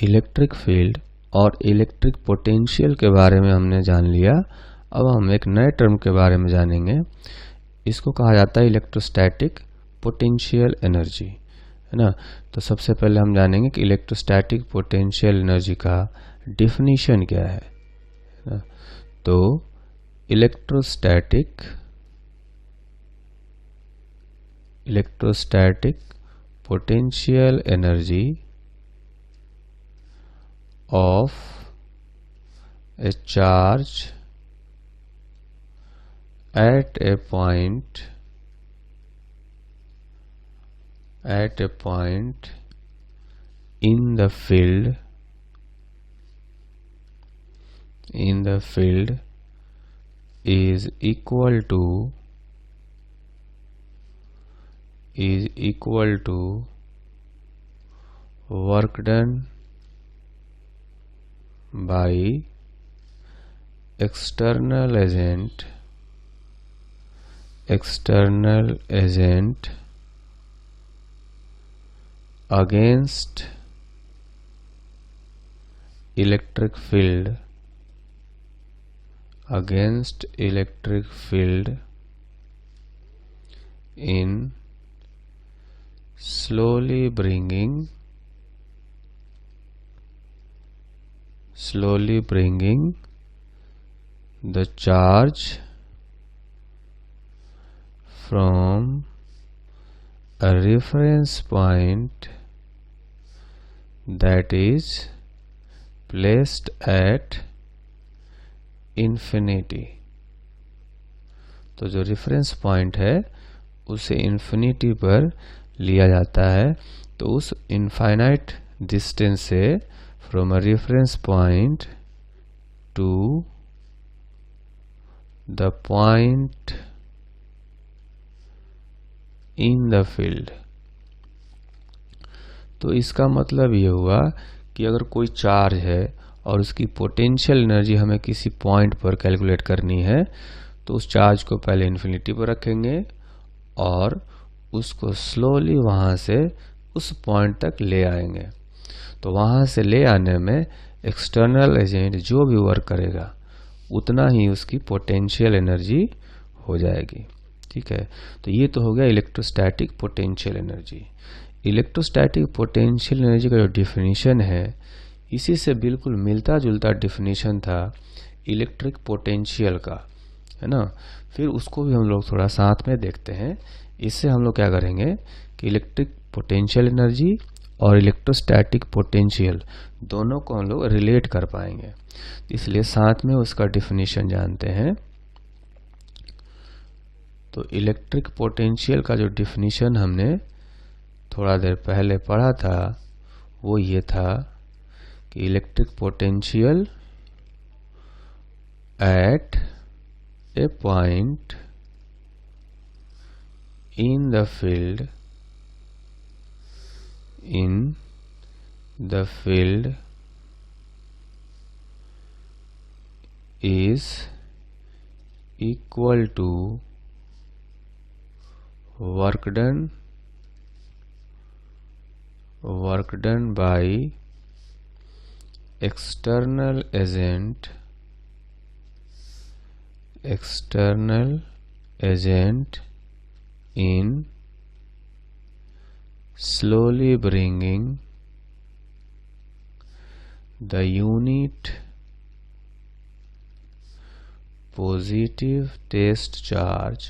Electric field और electric potential के बारे में हमने जान लिया। अब हम एक नए टर्म के बारे में जानेंगे। इसको कहा जाता है इलेक्ट्रोस्टैटिक पोटेंशियल एनर्जी, है ना। तो सबसे पहले हम जानेंगे कि इलेक्ट्रोस्टैटिक पोटेंशियल एनर्जी का डिफिनीशन क्या है ना? तो electrostatic potential energy of a charge at a point in the field is equal to work done by external agent against electric field in slowly bringing the charge from a reference point that is placed at infinity। तो जो reference point है उसे infinity पर लिया जाता है। तो उस इनफाइनाइट डिस्टेंस से from a reference point to the point in the field। तो इसका मतलब ये हुआ कि अगर कोई चार्ज है और उसकी पोटेंशियल एनर्जी हमें किसी पॉइंट पर कैलकुलेट करनी है, तो उस चार्ज को पहले इन्फिनिटी पर रखेंगे और उसको स्लोली वहाँ से उस पॉइंट तक ले आएंगे। तो वहाँ से ले आने में एक्सटर्नल एजेंट जो भी वर्क करेगा उतना ही उसकी पोटेंशियल एनर्जी हो जाएगी। ठीक है, तो ये तो हो गया electrostatic potential energy. Electrostatic potential energy का जो डिफिनीशन है, इसी से बिल्कुल मिलता जुलता डिफिनीशन था इलेक्ट्रिक पोटेंशियल का, है ना। फिर उसको भी हम लोग थोड़ा साथ में देखते हैं। इससे हम लोग क्या करेंगे कि इलेक्ट्रिक पोटेंशियल एनर्जी और इलेक्ट्रोस्टैटिक पोटेंशियल दोनों को हम लोग रिलेट कर पाएंगे, इसलिए साथ में उसका डिफिनीशन जानते हैं। तो इलेक्ट्रिक पोटेंशियल का जो डिफिनीशन हमने थोड़ा देर पहले पढ़ा था वो ये था कि electric potential at A point in the field is equal to work done by external agent in slowly bringing the unit positive test charge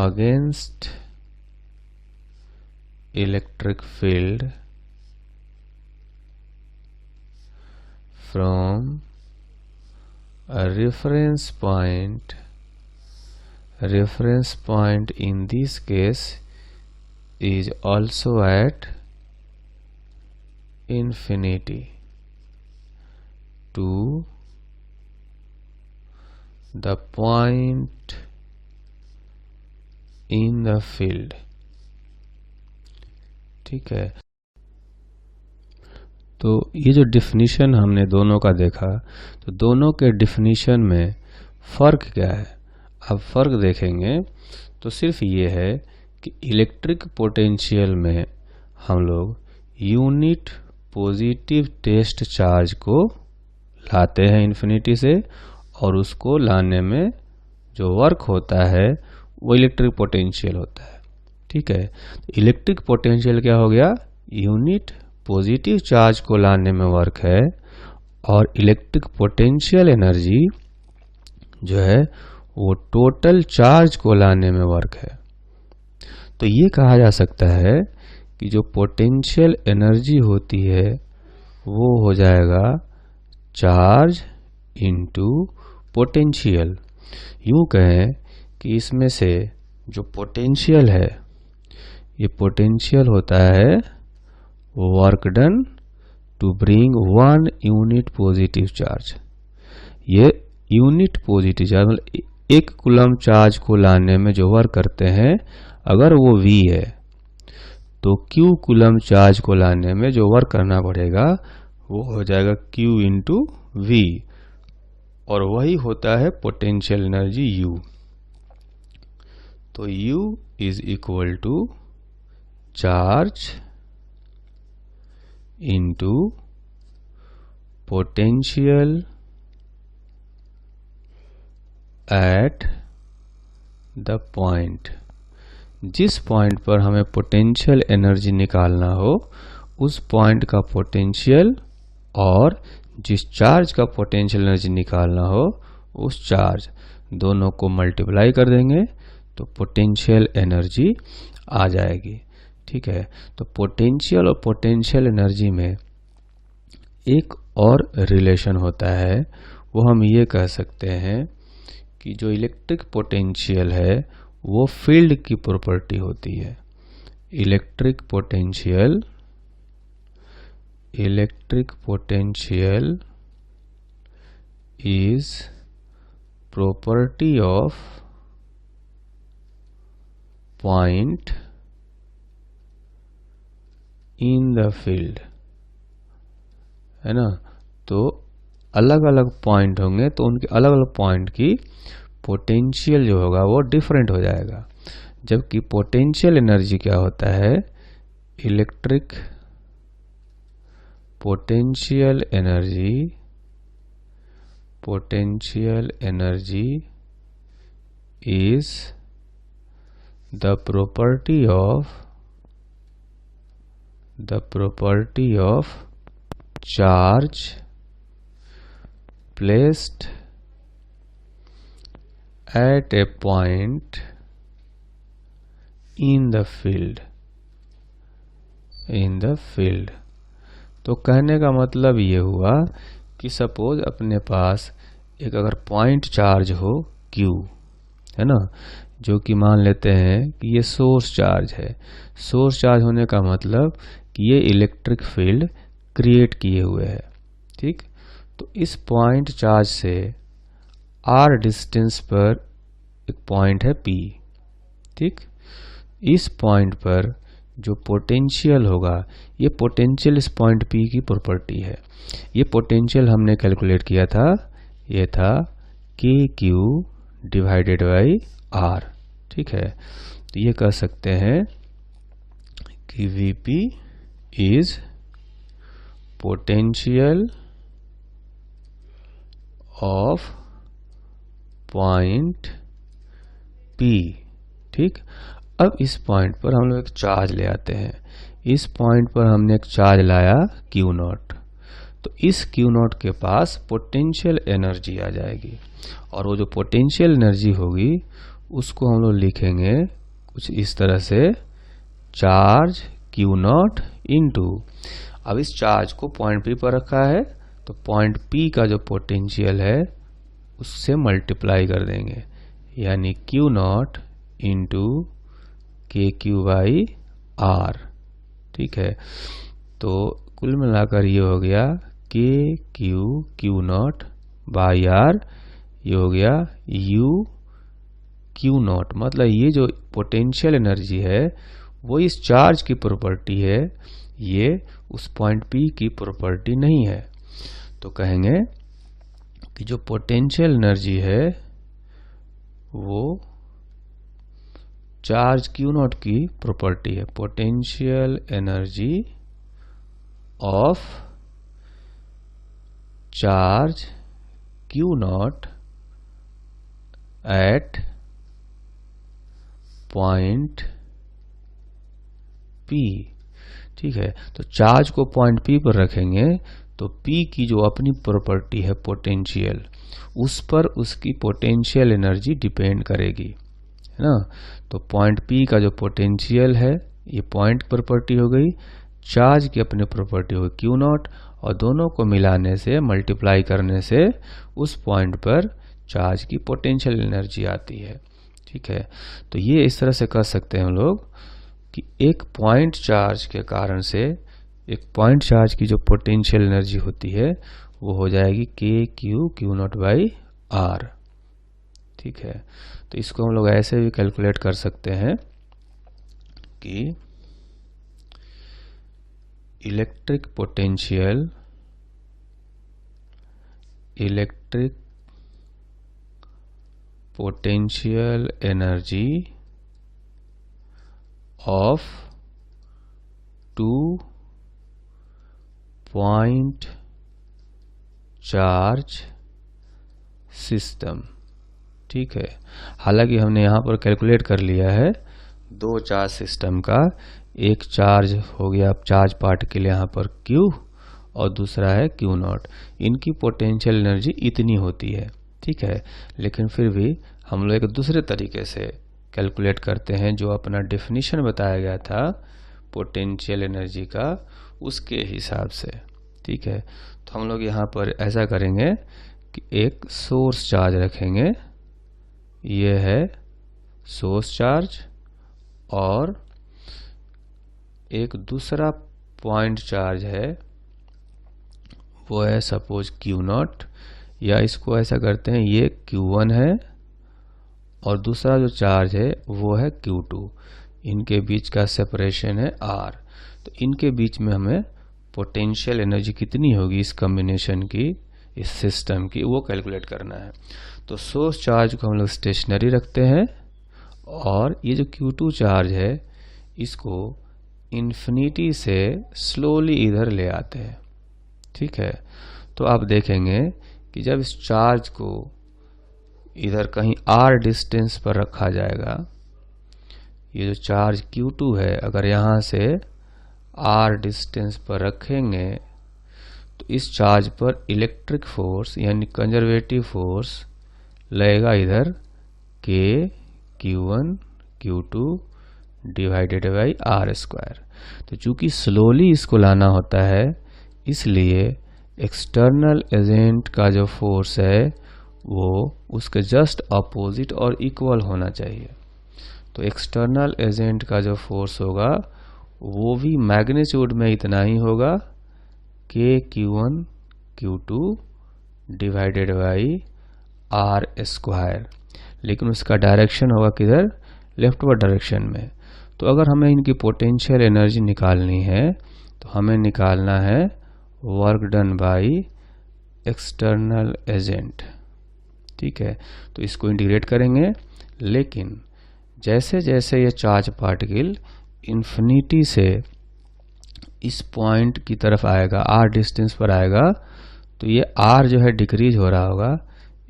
against electric field from a reference point in this case is also at infinity to the point in the field। ठीक है, तो ये जो definition हमने दोनों का देखा, तो दोनों के डिफिनीशन में फ़र्क क्या है अब फर्क देखेंगे तो सिर्फ ये है कि इलेक्ट्रिक पोटेंशियल में हम लोग यूनिट पॉजिटिव टेस्ट चार्ज को लाते हैं इन्फिनिटी से, और उसको लाने में जो वर्क होता है वो इलेक्ट्रिक पोटेंशियल होता है। ठीक है, इलेक्ट्रिक पोटेंशियल क्या हो गया, यूनिट पॉजिटिव चार्ज को लाने में वर्क है, और इलेक्ट्रिक पोटेंशियल एनर्जी जो है वो टोटल चार्ज को लाने में वर्क है। तो ये कहा जा सकता है कि जो पोटेंशियल एनर्जी होती है वो हो जाएगा चार्ज इनटू पोटेंशियल। यूं कहें कि इसमें से जो पोटेंशियल है, ये पोटेंशियल होता है work done to bring 1 unit positive charge. ये यूनिट पॉजिटिव चार्ज मतलब 1 कूलम चार्ज को लाने में जो वर्क करते हैं, अगर वो V है तो Q कूलम चार्ज को लाने में जो वर्क करना पड़ेगा वो हो जाएगा Q इंटू V, और वही होता है पोटेंशियल एनर्जी U। तो U is equal to charge into potential at the point. जिस पॉइंट पर हमें पोटेंशियल एनर्जी निकालना हो उस पॉइंट का पोटेंशियल, और जिस चार्ज का पोटेंशियल एनर्जी निकालना हो उस चार्ज, दोनों को मल्टीप्लाई कर देंगे तो पोटेंशियल एनर्जी आ जाएगी। ठीक है, तो पोटेंशियल और पोटेंशियल एनर्जी में एक और रिलेशन होता है, वो हम ये कह सकते हैं कि जो इलेक्ट्रिक पोटेंशियल है वो फील्ड की प्रॉपर्टी होती है। Electric potential is property of point in the field, है ना। तो अलग अलग पॉइंट होंगे तो उनके अलग अलग पॉइंट की पोटेंशियल जो होगा वो डिफरेंट हो जाएगा। जबकि पोटेंशियल एनर्जी क्या होता है, electric potential energy is the property of charge placed at a point in the field। तो कहने का मतलब ये हुआ कि सपोज अपने पास एक अगर पॉइंट चार्ज हो Q, है ना, जो कि मान लेते हैं कि ये सोर्स चार्ज है। सोर्स चार्ज होने का मतलब कि ये इलेक्ट्रिक फील्ड क्रिएट किए हुए है। ठीक, तो इस पॉइंट चार्ज से r डिस्टेंस पर एक पॉइंट है P। ठीक, इस पॉइंट पर जो पोटेंशियल होगा, ये पोटेंशियल इस पॉइंट P की प्रॉपर्टी है। ये पोटेंशियल हमने कैलकुलेट किया था, ये था KQ डिवाइडेड बाई R। ठीक है, तो ये कह सकते हैं कि VP is potential of point P। ठीक, अब इस पॉइंट पर हम लोग एक चार्ज ले आते हैं। इस पॉइंट पर हमने एक चार्ज लाया Q0, तो इस Q0 के पास पोटेंशियल एनर्जी आ जाएगी, और वो जो पोटेंशियल एनर्जी होगी उसको हम लोग लिखेंगे कुछ इस तरह से, चार्ज Q0 इंटू, अब इस चार्ज को पॉइंट P पर रखा है तो पॉइंट P का जो पोटेंशियल है उससे मल्टीप्लाई कर देंगे, यानी Q0 into KQ by R। ठीक है, तो कुल मिलाकर ये हो गया Q0 बाई R, ये हो गया U Q0। मतलब ये जो पोटेंशियल एनर्जी है वो इस चार्ज की प्रॉपर्टी है, ये उस पॉइंट P की प्रॉपर्टी नहीं है। तो कहेंगे कि जो पोटेंशियल एनर्जी है वो चार्ज क्यू नॉट की प्रॉपर्टी है, potential energy of charge Q not at point P। ठीक है, तो चार्ज को पॉइंट P पर रखेंगे तो P की जो अपनी प्रॉपर्टी है पोटेंशियल, उस पर उसकी पोटेंशियल एनर्जी डिपेंड करेगी, है ना। तो पॉइंट P का जो पोटेंशियल है ये पॉइंट प्रॉपर्टी हो गई, चार्ज की अपनी प्रॉपर्टी हो गई क्यू नॉट, और दोनों को मिलाने से मल्टीप्लाई करने से उस पॉइंट पर चार्ज की पोटेंशियल एनर्जी आती है। ठीक है, तो ये इस तरह से कर सकते हैं हम लोग कि एक पॉइंट चार्ज के कारण से एक पॉइंट चार्ज की जो पोटेंशियल एनर्जी होती है वो हो जाएगी क्यू नॉट बाई आर। ठीक है, तो इसको हम लोग ऐसे भी कैलकुलेट कर सकते हैं कि electric potential energy of 2 point charge system. ठीक है, हालांकि हमने यहाँ पर कैलकुलेट कर लिया है दो चार्ज सिस्टम का, एक चार्ज हो गया चार्ज पार्टिकल यहाँ पर Q और दूसरा है Q नॉट, इनकी पोटेंशियल एनर्जी इतनी होती है। ठीक है, लेकिन फिर भी हम लोग एक दूसरे तरीके से कैलकुलेट करते हैं, जो अपना डेफिनेशन बताया गया था पोटेंशियल एनर्जी का उसके हिसाब से। ठीक है, तो हम लोग यहाँ पर ऐसा करेंगे कि एक सोर्स चार्ज रखेंगे, ये है सोर्स चार्ज, और एक दूसरा पॉइंट चार्ज है वो है सपोज Q नॉट, या इसको ऐसा करते हैं ये Q1 है और दूसरा जो चार्ज है वो है Q2, इनके बीच का सेपरेशन है R। तो इनके बीच में हमें पोटेंशियल एनर्जी कितनी होगी इस कॉम्बिनेशन की, इस सिस्टम की, वो कैलकुलेट करना है। तो सोर्स चार्ज को हम लोग स्टेशनरी रखते हैं, और ये जो Q2 चार्ज है इसको इन्फिनिटी से स्लोली इधर ले आते हैं। ठीक है, तो आप देखेंगे कि जब इस चार्ज को इधर कहीं R डिस्टेंस पर रखा जाएगा, ये जो चार्ज Q2 है अगर यहाँ से R डिस्टेंस पर रखेंगे तो इस चार्ज पर इलेक्ट्रिक फोर्स यानी कंजर्वेटिव फोर्स लगेगा इधर Q1 Q2 divided by R square. तो चूंकि स्लोली इसको लाना होता है, इसलिए एक्सटर्नल एजेंट का जो फोर्स है वो उसके जस्ट अपोजिट और इक्वल होना चाहिए। तो एक्सटर्नल एजेंट का जो फोर्स होगा वो भी मैग्नीट्यूड में इतना ही होगा Q1 Q2 divided by R square, लेकिन उसका डायरेक्शन होगा किधर, लेफ्टवर्ड डायरेक्शन में। तो अगर हमें इनकी पोटेंशियल एनर्जी निकालनी है तो हमें निकालना है work done by external agent. ठीक है, तो इसको इंटीग्रेट करेंगे, लेकिन जैसे जैसे ये चार्ज पार्टिकल इन्फिनिटी से इस पॉइंट की तरफ आएगा, R डिस्टेंस पर आएगा, तो ये R जो है डिक्रीज हो रहा होगा,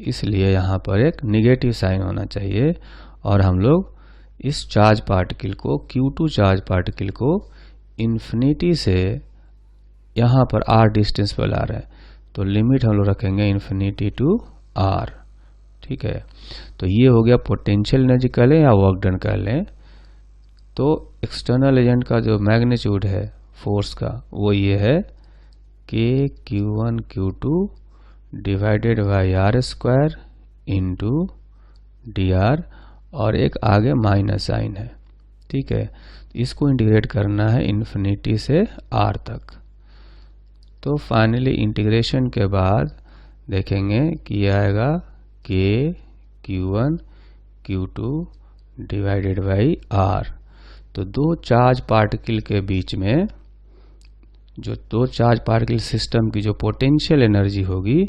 इसलिए यहाँ पर एक निगेटिव साइन होना चाहिए, और हम लोग इस चार्ज पार्टिकल को Q2 चार्ज पार्टिकल को इन्फिनिटी से यहाँ पर R डिस्टेंस पर ला रहे हैं, तो लिमिट हम लोग रखेंगे इन्फिनिटी टू R। ठीक है, तो ये हो गया पोटेंशियल एनर्जी कह लें या वर्क डन कह लें। तो एक्सटर्नल एजेंट का जो मैग्नीट्यूड है फोर्स का वो ये है Q1 Q2 divided by R square into dr, और एक आगे माइनस साइन है। ठीक है, इसको इंटीग्रेट करना है इन्फिनिटी से R तक। तो फाइनली इंटीग्रेशन के बाद देखेंगे कि यह आएगा Q1 Q2 divided by R। तो दो चार्ज पार्टिकल के बीच में जो दो चार्ज पार्टिकल सिस्टम की जो पोटेंशियल एनर्जी होगी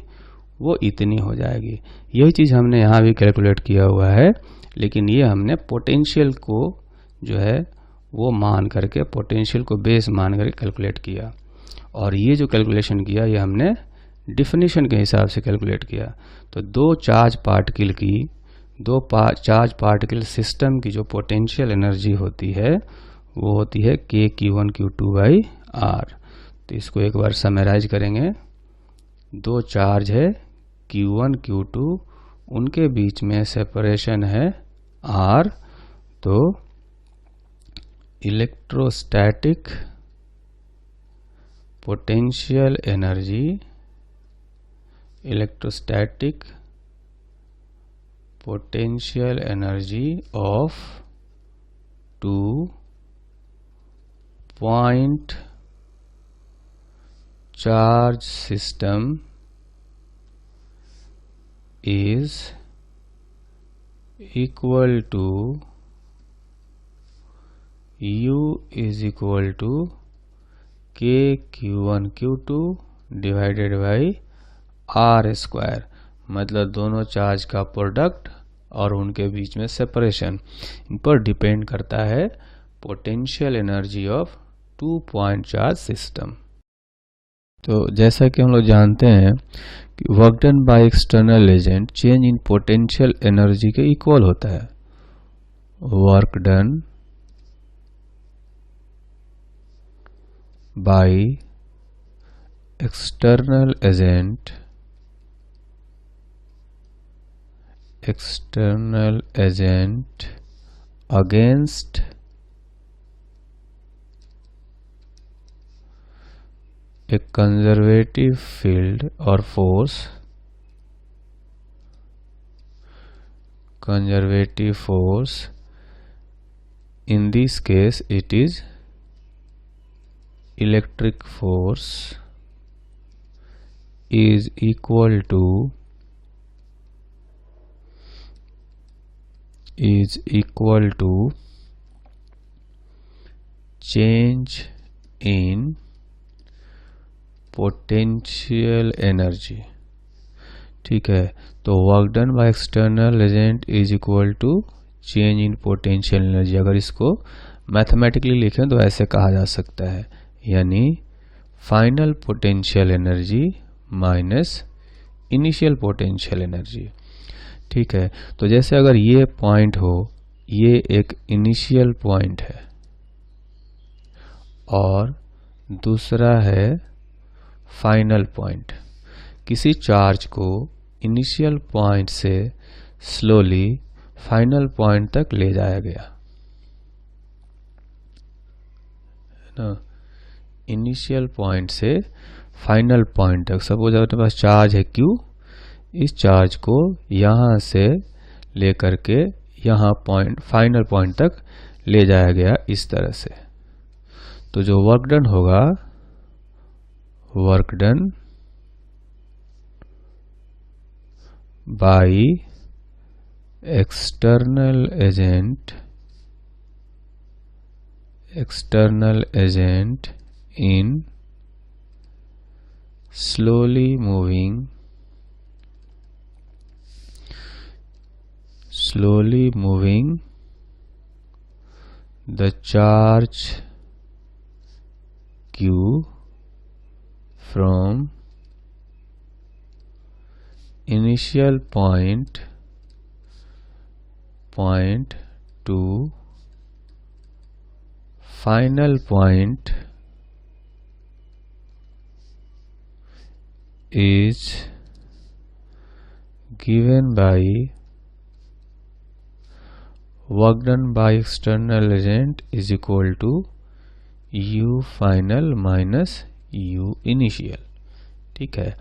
वो इतनी हो जाएगी। यही चीज़ हमने यहाँ भी कैलकुलेट किया हुआ है, लेकिन ये हमने पोटेंशियल को जो है वो मान करके, पोटेंशियल को बेस मान करके कैलकुलेट किया। और ये जो कैलकुलेशन किया ये हमने डिफिनीशन के हिसाब से कैलकुलेट किया। तो दो चार्ज पार्टिकल सिस्टम की जो पोटेंशियल एनर्जी होती है वो होती है k q1 q2 by r। तो इसको एक बार समराइज करेंगे। दो चार्ज है q1 q2, उनके बीच में सेपरेशन है r। तो electrostatic potential energy of 2 point charge system is equal to U is equal to k q1 q2 divided by r square. मतलब दोनों चार्ज का प्रोडक्ट और उनके बीच में सेपरेशन, इन पर डिपेंड करता है potential energy of 2 point charge system. तो जैसा कि हम लोग जानते हैं कि work done by external agent change in potential energy के इक्वल होता है। Work done by external agent against a conservative field or force, in this case it is electric force, is equal to change in potential energy. ठीक है, तो work done by external agent is equal to change in potential energy. अगर इसको mathematically लिखें तो ऐसे कहा जा सकता है, यानी final potential energy minus initial potential energy. ठीक है, तो जैसे अगर ये पॉइंट हो, ये एक इनिशियल पॉइंट है और दूसरा है फाइनल पॉइंट। किसी चार्ज को इनिशियल पॉइंट से स्लोली फाइनल पॉइंट तक ले जाया गया ना, इनिशियल पॉइंट से फाइनल पॉइंट तक। सपोज अपने पास चार्ज है Q, इस चार्ज को यहाँ से लेकर के यहाँ फाइनल पॉइंट तक ले जाया गया इस तरह से। तो जो वर्क डन होगा, work done by external agent in slowly moving the charge Q from initial point to final point is given by work done by external agent is equal to U final minus U initial. ठीक है,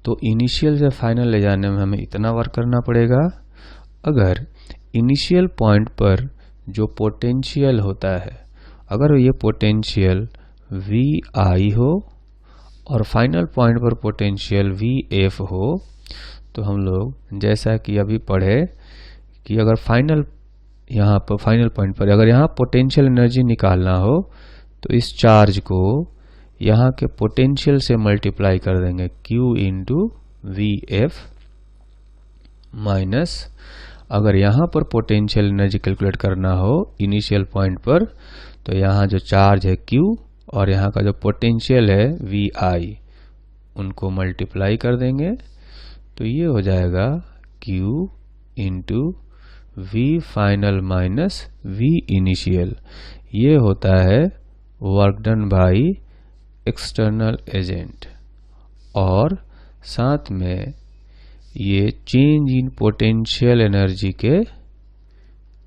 तो initial से final ले जाने में हमें इतना work करना पड़ेगा। अगर इनिशियल पॉइंट पर जो पोटेंशियल होता है, अगर ये पोटेंशियल VI हो और फाइनल पॉइंट पर पोटेंशियल VF हो, तो हम लोग जैसा कि अभी पढ़े कि अगर यहाँ पर फाइनल पॉइंट पर अगर यहाँ पोटेंशियल एनर्जी निकालना हो तो इस चार्ज को यहाँ के पोटेंशियल से मल्टीप्लाई कर देंगे Q इंटू VF माइनस, अगर यहाँ पर पोटेंशियल एनर्जी कैलकुलेट करना हो इनिशियल पॉइंट पर, तो यहाँ जो चार्ज है Q और यहाँ का जो पोटेंशियल है VI, उनको मल्टीप्लाई कर देंगे तो ये हो जाएगा Q into V final minus V initial. ये होता है work done by external agent, और साथ में ये चेंज इन पोटेंशियल एनर्जी के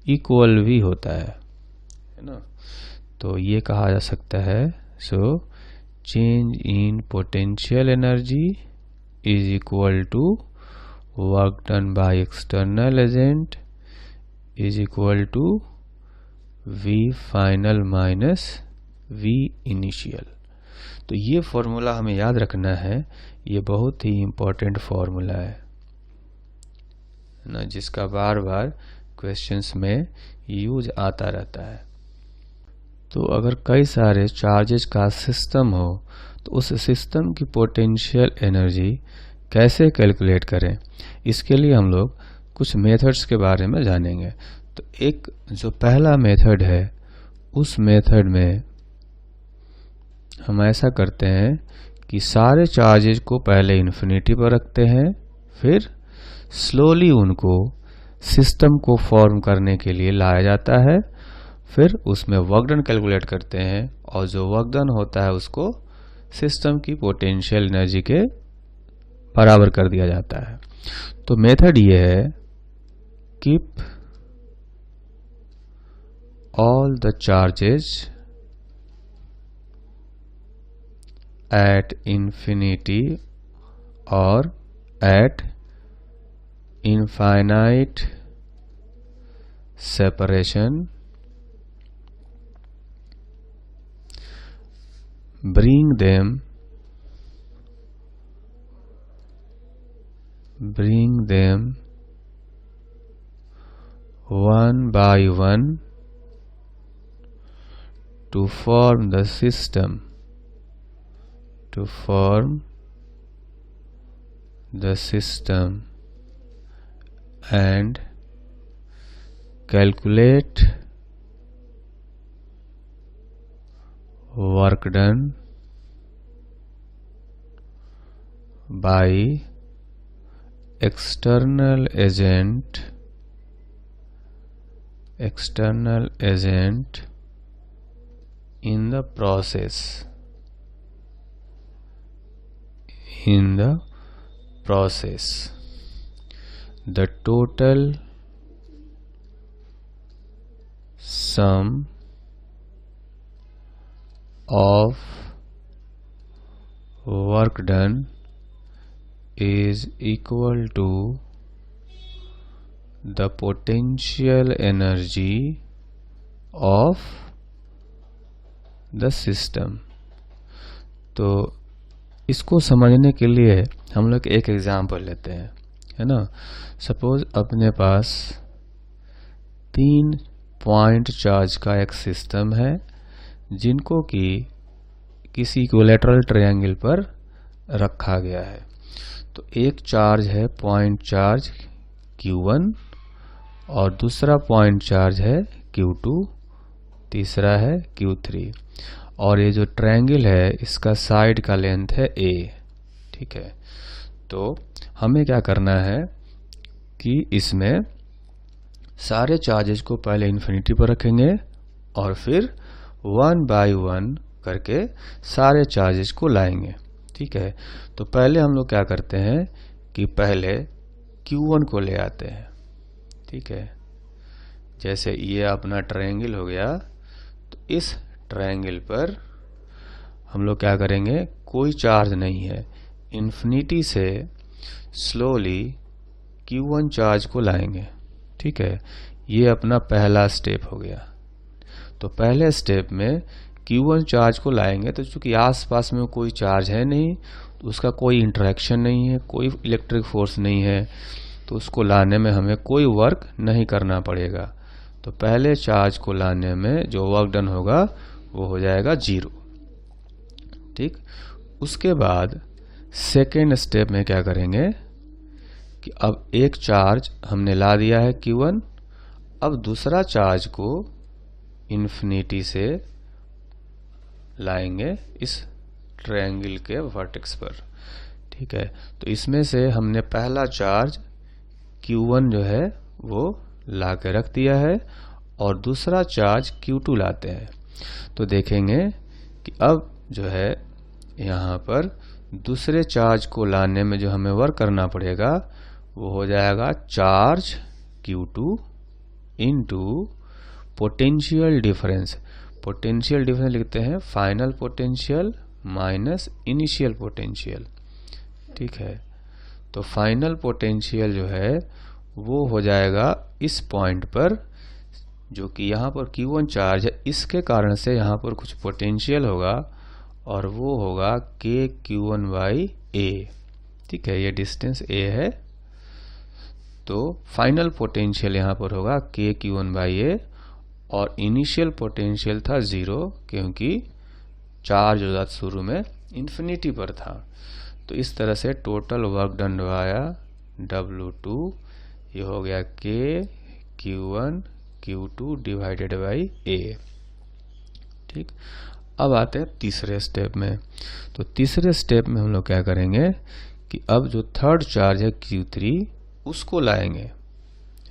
इक्वल भी होता है ना। तो ये कहा जा सकता है, so change in potential energy is equal to work done by external agent is equal to V final minus V initial. तो ये फॉर्मूला हमें याद रखना है, ये बहुत ही इम्पोर्टेंट फॉर्मूला है ना, जिसका बार बार क्वेश्चंस में यूज आता रहता है। तो अगर कई सारे चार्जेस का सिस्टम हो तो उस सिस्टम की पोटेंशियल एनर्जी कैसे कैलकुलेट करें, इसके लिए हम लोग कुछ मेथड्स के बारे में जानेंगे। तो एक जो पहला मेथड है, उस मेथड में हम ऐसा करते हैं कि सारे चार्जेस को पहले इन्फिनिटी पर रखते हैं, फिर स्लोली उनको सिस्टम को फॉर्म करने के लिए लाया जाता है, फिर उसमें वर्क डन कैलकुलेट करते हैं और जो वर्क डन होता है उसको सिस्टम की पोटेंशियल एनर्जी के बराबर कर दिया जाता है। तो मेथड ये है, keep all the charges at infinity और eight infinite separation, bring them one by one to form the system, and calculate work done by external agent in the process. The total sum of work done is equal to the potential energy of the system. तो इसको समझने के लिए हम लोग एक example लेते हैं, है ना। सपोज अपने पास 3 पॉइंट चार्ज का एक सिस्टम है, जिनको कि किसी इक्विलैटरल ट्रायंगल पर रखा गया है। तो एक चार्ज है पॉइंट चार्ज Q1 और दूसरा पॉइंट चार्ज है Q2, तीसरा है Q3, और ये जो ट्रायंगल है इसका साइड का लेंथ है A, ठीक है। तो हमें क्या करना है कि इसमें सारे चार्जेस को पहले इन्फिनिटी पर रखेंगे और फिर 1 बाय 1 करके सारे चार्जेस को लाएंगे, ठीक है। तो पहले हम लोग क्या करते हैं कि पहले Q1 को ले आते हैं, ठीक है। जैसे ये अपना ट्रायंगल हो गया, तो इस ट्रायंगल पर हम लोग क्या करेंगे, कोई चार्ज नहीं है, इन्फिनिटी से स्लोली Q1 चार्ज को लाएंगे, ठीक है। ये अपना पहला स्टेप हो गया। तो पहले स्टेप में Q1 चार्ज को लाएंगे, तो चूंकि आसपास में कोई चार्ज है नहीं, तो उसका कोई इंटरेक्शन नहीं है, कोई इलेक्ट्रिक फोर्स नहीं है, तो उसको लाने में हमें कोई वर्क नहीं करना पड़ेगा। तो पहले चार्ज को लाने में जो वर्क डन होगा वो हो जाएगा 0, ठीक। उसके बाद सेकेंड स्टेप में क्या करेंगे कि अब एक चार्ज हमने ला दिया है Q1, अब दूसरा चार्ज को इन्फिनिटी से लाएंगे इस ट्रायंगल के वर्टेक्स पर। ठीक है, तो इसमें से हमने पहला चार्ज Q1 जो है वो ला के रख दिया है और दूसरा चार्ज Q2 लाते हैं। तो देखेंगे कि अब जो है यहाँ पर दूसरे चार्ज को लाने में जो हमें वर्क करना पड़ेगा वो हो जाएगा charge Q2 into potential difference. Potential difference लिखते हैं final potential minus initial potential. ठीक है, तो फाइनल पोटेंशियल जो है वो हो जाएगा इस पॉइंट पर, जो कि यहाँ पर Q1 चार्ज है, इसके कारण से यहाँ पर कुछ पोटेंशियल होगा और वो होगा KQ1/A। ठीक है, ये डिस्टेंस A है, तो फाइनल पोटेंशियल यहाँ पर होगा KQ1/A और इनिशियल पोटेंशियल था 0, क्योंकि चार्ज होता शुरू में इन्फिनिटी पर था। तो इस तरह से total work done via W2 ये हो गया KQ1 Q2 divided by A। ठीक, अब आते हैं तीसरे स्टेप में। तो तीसरे स्टेप में हम लोग क्या करेंगे कि अब जो थर्ड चार्ज है Q3 उसको लाएंगे,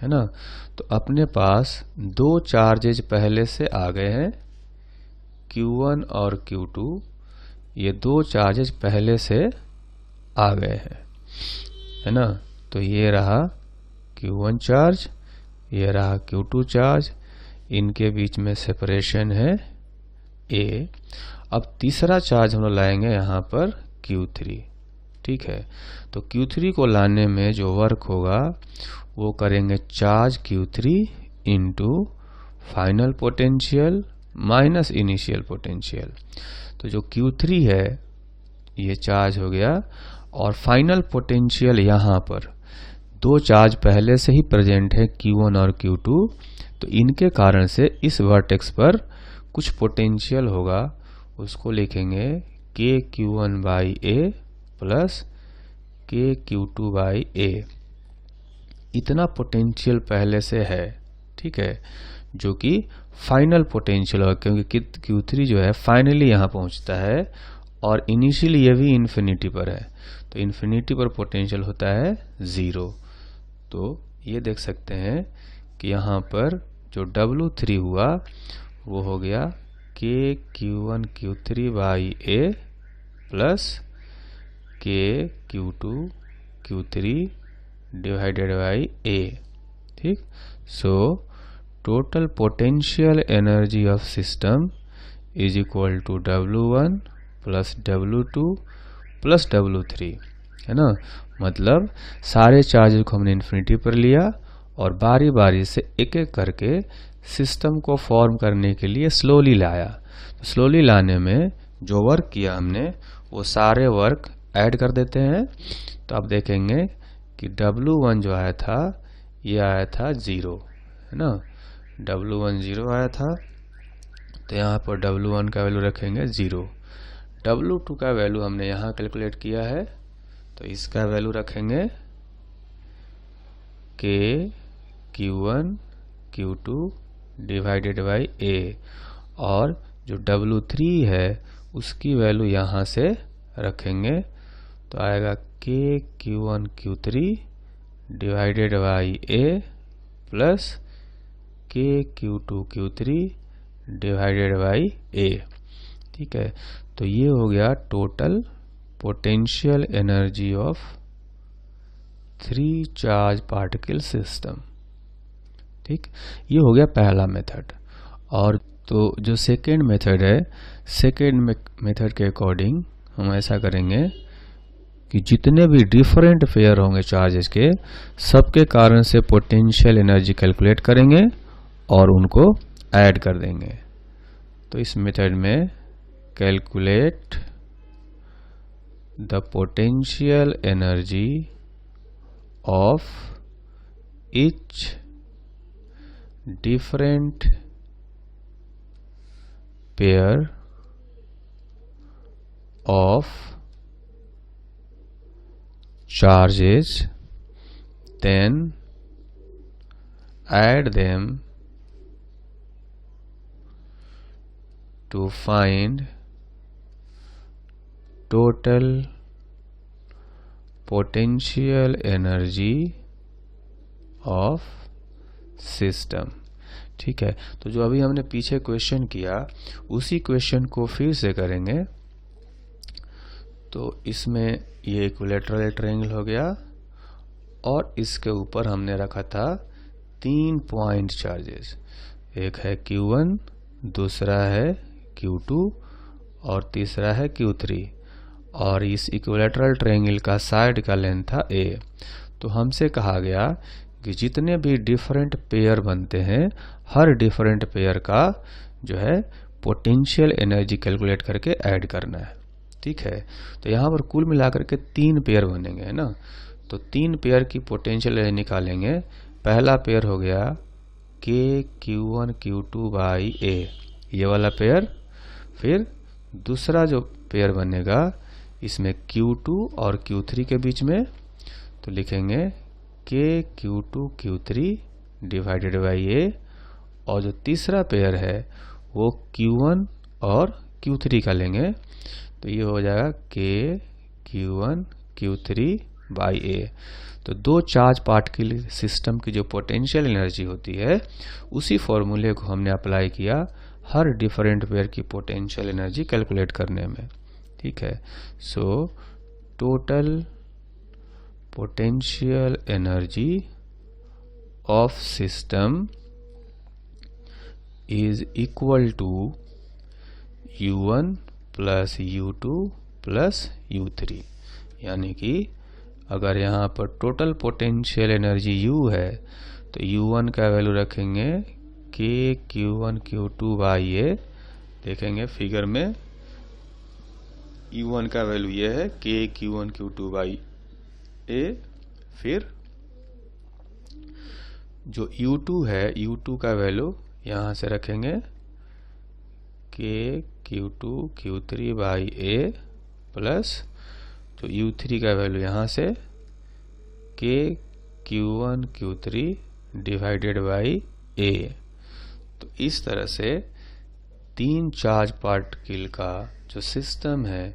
है ना। तो अपने पास दो चार्जेज पहले से आ गए हैं, Q1 और Q2, ये दो चार्जेज पहले से आ गए हैं, है ना। तो ये रहा Q1 चार्ज, ये रहा Q2 चार्ज, इनके बीच में सेपरेशन है A। अब तीसरा चार्ज हम लोग लाएंगे यहाँ पर Q3। ठीक है, तो Q3 को लाने में जो वर्क होगा वो करेंगे charge Q3 into final potential minus initial potential. तो जो Q3 है ये चार्ज हो गया और फाइनल पोटेंशियल यहाँ पर दो चार्ज पहले से ही प्रेजेंट है Q1 और Q2, तो इनके कारण से इस वर्टेक्स पर कुछ पोटेंशियल होगा, उसको लिखेंगे KQ1/A प्लस KQ2/A। इतना पोटेंशियल पहले से है, ठीक है, जो कि फाइनल पोटेंशियल होगा, क्योंकि Q3 जो है फाइनली यहाँ पहुँचता है और इनिशियली ये भी इन्फिनिटी पर है, तो इन्फिनिटी पर पोटेंशियल होता है 0। तो ये देख सकते हैं कि यहाँ पर जो W3 हुआ वो हो गया KQ1 Q3/A plus KQ2 Q3 divided by A। ठीक, so total potential energy of system is equal to W1 plus W2 plus W3, है ना। मतलब सारे चार्जेस को हमने इन्फिनिटी पर लिया और बारी बारी से एक एक करके सिस्टम को फॉर्म करने के लिए स्लोली लाया। तो स्लोली लाने में जो वर्क किया हमने वो सारे वर्क ऐड कर देते हैं। तो आप देखेंगे कि W1 जो आया था ये आया था 0, है ना। W1 0 आया था, तो यहाँ पर W1 का वैल्यू रखेंगे 0। W2 का वैल्यू हमने यहाँ कैलकुलेट किया है, तो इसका वैल्यू रखेंगे KQ1 Q2 divided by A, और जो W3 है उसकी वैल्यू यहाँ से रखेंगे, तो आएगा KQ1 Q3 divided by A plus KQ2 Q3 divided by A। ठीक है, तो ये हो गया total potential energy of 3 charge particle system. ठीक, ये हो गया पहला मेथड। और तो जो सेकेंड मेथड है, सेकेंड मेथड के अकॉर्डिंग हम ऐसा करेंगे कि जितने भी डिफरेंट पेयर होंगे चार्जेस के, सबके कारण से पोटेंशियल एनर्जी कैलकुलेट करेंगे और उनको ऐड कर देंगे। तो इस मेथड में calculate the potential energy of each different pair of charges, then add them to find total potential energy of system। ठीक है, तो जो अभी हमने पीछे क्वेश्चन किया उसी क्वेश्चन को फिर से करेंगे। तो इसमें ये इक्विलैटरल ट्रायंगल हो गया और इसके ऊपर हमने रखा था 3 पॉइंट चार्जेस, एक है Q1, दूसरा है Q2 और तीसरा है Q3, और इस इक्विलैटरल ट्रायंगल का साइड का लेंथ था A। तो हमसे कहा गया कि जितने भी डिफरेंट पेयर बनते हैं हर डिफरेंट पेयर का जो है पोटेंशियल एनर्जी कैलकुलेट करके ऐड करना है। ठीक है, तो यहाँ पर कुल मिलाकर के 3 पेयर बनेंगे, है ना। तो 3 पेयर की पोटेंशियल एनर्जी निकालेंगे। पहला पेयर हो गया K Q1 Q2 by A, ये वाला पेयर। फिर दूसरा जो पेयर बनेगा इसमें Q2 और Q3 के बीच में, तो लिखेंगे K Q2 Q3 divided by A, और जो तीसरा पेयर है वो Q1 और Q3 का लेंगे, तो ये हो जाएगा K Q1 Q3 by A। तो दो चार्ज पार्टिकल सिस्टम की जो पोटेंशियल एनर्जी होती है उसी फॉर्मूले को हमने अप्लाई किया हर डिफरेंट पेयर की पोटेंशियल एनर्जी कैलकुलेट करने में। ठीक है, so total potential energy of system is equal to U1 plus U2 plus U3। यानी कि अगर यहाँ पर टोटल पोटेंशियल एनर्जी U है तो U1 का वैल्यू रखेंगे K Q1 Q2 by A। देखेंगे फिगर में U1 का वैल्यू ये है K Q1 Q2 by A। फिर जो U2 है U2 का वैल्यू यहाँ से रखेंगे K Q2 Q3 by A plus तो U3 का वैल्यू यहाँ से K Q1 Q3 divided by A। तो इस तरह से 3 चार्ज पार्टिकल का जो सिस्टम है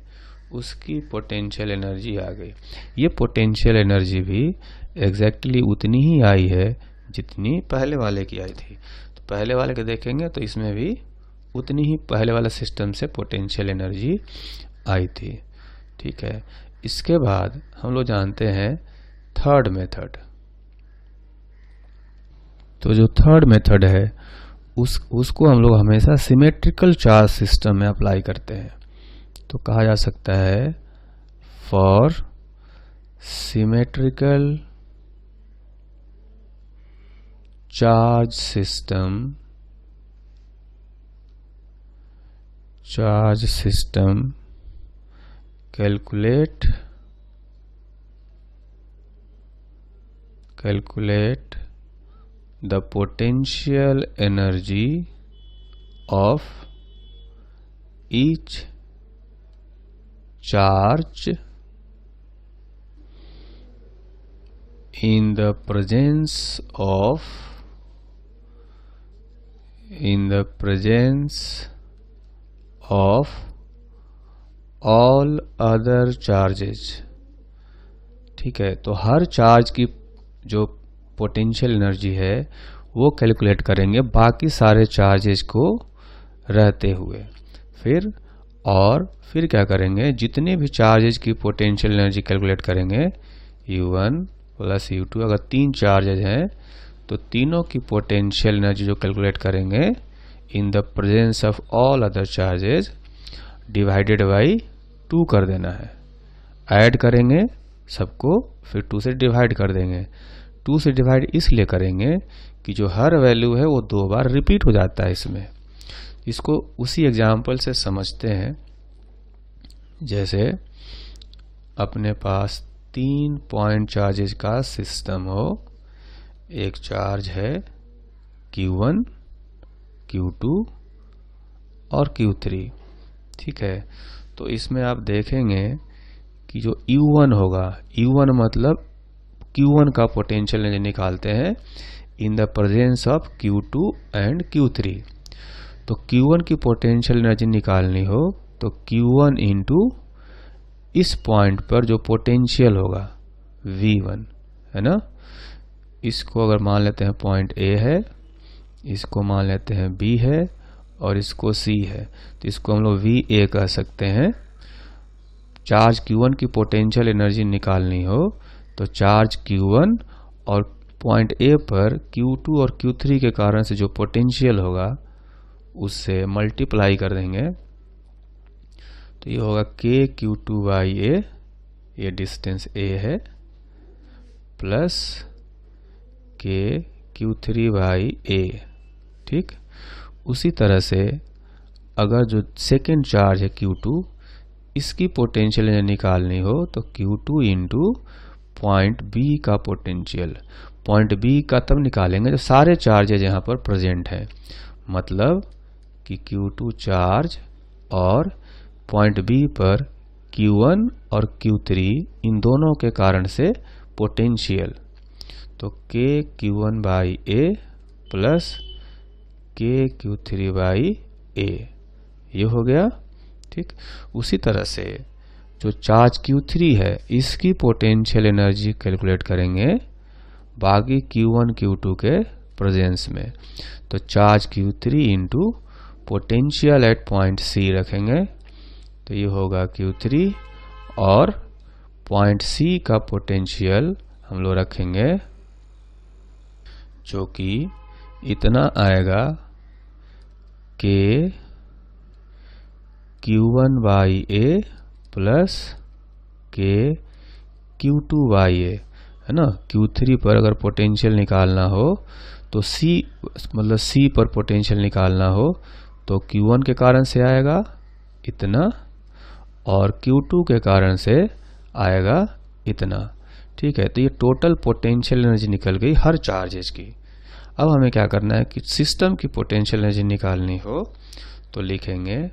उसकी पोटेंशियल एनर्जी आ गई। ये पोटेंशियल एनर्जी भी एग्जैक्टली उतनी ही आई है जितनी पहले वाले की आई थी। तो पहले वाले के देखेंगे तो इसमें भी उतनी ही पहले वाले सिस्टम से पोटेंशियल एनर्जी आई थी। ठीक है, इसके बाद हम लोग जानते हैं थर्ड मेथड। तो जो थर्ड मेथड है उसको हम लोग हमेशा सिमेट्रिकल चार्ज सिस्टम में अप्लाई करते हैं। तो कहा जा सकता है for symmetrical charge system calculate the potential energy of each charge in the presence of all other charges। ठीक है, तो हर चार्ज की जो पोटेंशियल एनर्जी है वो कैलकुलेट करेंगे बाकी सारे चार्जेस को रहते हुए। फिर क्या करेंगे, जितने भी चार्जेस की पोटेंशियल एनर्जी कैलकुलेट करेंगे U1 प्लस U2, अगर 3 चार्जेस हैं तो तीनों की पोटेंशियल एनर्जी जो कैलकुलेट करेंगे in the presence of all other charges divided by 2 कर देना है। ऐड करेंगे सबको, फिर 2 से डिवाइड कर देंगे। 2 से डिवाइड इसलिए करेंगे कि जो हर वैल्यू है वो 2 बार रिपीट हो जाता है इसमें। इसको उसी एग्जाम्पल से समझते हैं। जैसे अपने पास 3 पॉइंट चार्जेस का सिस्टम हो, एक चार्ज है Q1, Q2 और Q3। ठीक है, तो इसमें आप देखेंगे कि जो U1 होगा, U1 मतलब Q1 का पोटेंशियल एनर्जी निकालते हैं in the presence of Q2 and Q3। तो Q1 की पोटेंशियल एनर्जी निकालनी हो तो Q1 इंटू इस पॉइंट पर जो पोटेंशियल होगा V1 है ना, इसको अगर मान लेते हैं पॉइंट A है, इसको मान लेते हैं B है और इसको C है, तो इसको हम लोग VA कह सकते हैं। चार्ज Q1 की पोटेंशियल एनर्जी निकालनी हो तो चार्ज Q1 और पॉइंट A पर Q2 और Q3 के कारण से जो पोटेंशियल होगा उससे मल्टीप्लाई कर देंगे, तो ये होगा KQ2/A, ये डिस्टेंस A है, प्लस KQ3/A। ठीक, उसी तरह से अगर जो सेकेंड चार्ज है Q2, इसकी पोटेंशियल एनर्जी निकालनी हो तो Q2 इंटू पॉइंट B का पोटेंशियल। पॉइंट B का तब निकालेंगे जब सारे चार्जेज यहाँ पर प्रेजेंट हैं, मतलब कि Q2 चार्ज और पॉइंट B पर Q1 और Q3 इन दोनों के कारण से पोटेंशियल, तो KQ1/A प्लस KQ3/A ये हो गया। ठीक, उसी तरह से जो चार्ज Q3 है इसकी पोटेंशियल एनर्जी कैलकुलेट करेंगे बाकी Q1 Q2 के प्रेजेंस में, तो charge Q3 into potential eight point C रखेंगे, तो ये होगा Q3 और पॉइंट C का पोटेंशियल हम लोग रखेंगे जो कि इतना आएगा KQ1/A प्लस KQ2/A है ना। Q3 पर अगर पोटेंशियल निकालना हो तो C मतलब C पर पोटेंशियल निकालना हो तो Q1 के कारण से आएगा इतना और Q2 के कारण से आएगा इतना। ठीक है, तो ये टोटल पोटेंशियल एनर्जी निकल गई हर चार्जेज की। अब हमें क्या करना है कि सिस्टम की पोटेंशियल एनर्जी निकालनी हो तो लिखेंगे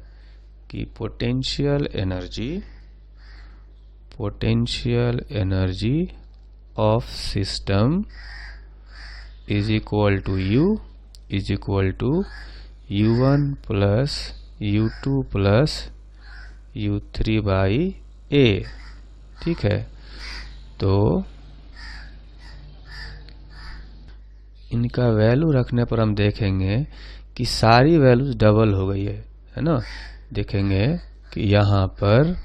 कि potential energy of system is equal to U1 plus U2 plus U3/A। ठीक है, तो इनका वैल्यू रखने पर हम देखेंगे कि सारी वैल्यूज डबल हो गई है ना। देखेंगे कि यहाँ पर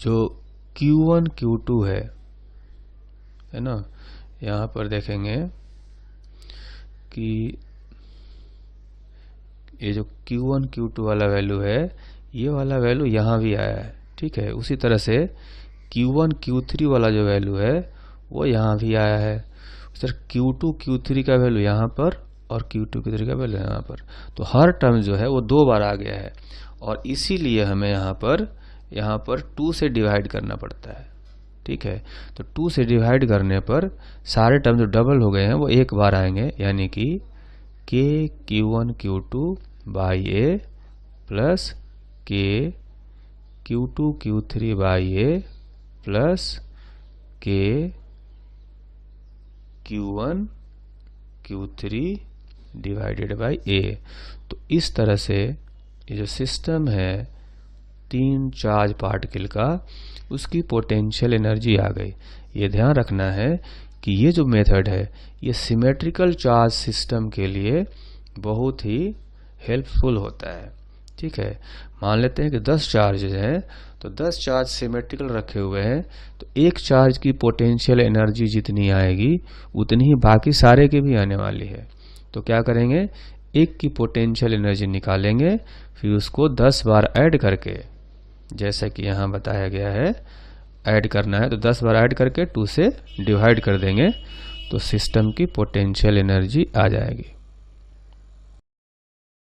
जो Q1 Q2 है ना, यहाँ पर देखेंगे कि ये जो Q1 Q2 वाला वैल्यू है ये वाला वैल्यू यहाँ भी आया है। ठीक है, उसी तरह से Q1 Q3 वाला जो वैल्यू है वो यहाँ भी आया है। सर Q2 Q3 का वैल्यू यहाँ पर और Q2 Q3 का वैल्यू यहाँ पर, तो हर टर्म जो है वो 2 बार आ गया है और इसीलिए हमें यहाँ पर 2 से डिवाइड करना पड़ता है। ठीक है, तो 2 से डिवाइड करने पर सारे टर्म जो डबल हो गए हैं वो एक बार आएंगे, यानी कि KQ1 Q2/A plus KQ2 Q3/A plus KQ1 Q3 divided by A। तो इस तरह से ये जो सिस्टम है 3 चार्ज पार्टिकल का उसकी पोटेंशियल एनर्जी आ गई। ये ध्यान रखना है कि ये जो मेथड है ये सिमेट्रिकल चार्ज सिस्टम के लिए बहुत ही हेल्पफुल होता है। ठीक है, मान लेते हैं कि 10 चार्जेज हैं तो 10 चार्ज सिमेट्रिकल रखे हुए हैं, तो एक चार्ज की पोटेंशियल एनर्जी जितनी आएगी उतनी ही बाकी सारे की भी आने वाली है। तो क्या करेंगे, एक की पोटेंशियल एनर्जी निकालेंगे, फिर उसको 10 बार ऐड करके, जैसा कि यहाँ बताया गया है ऐड करना है, तो 10 बार ऐड करके 2 से डिवाइड कर देंगे तो सिस्टम की पोटेंशियल एनर्जी आ जाएगी।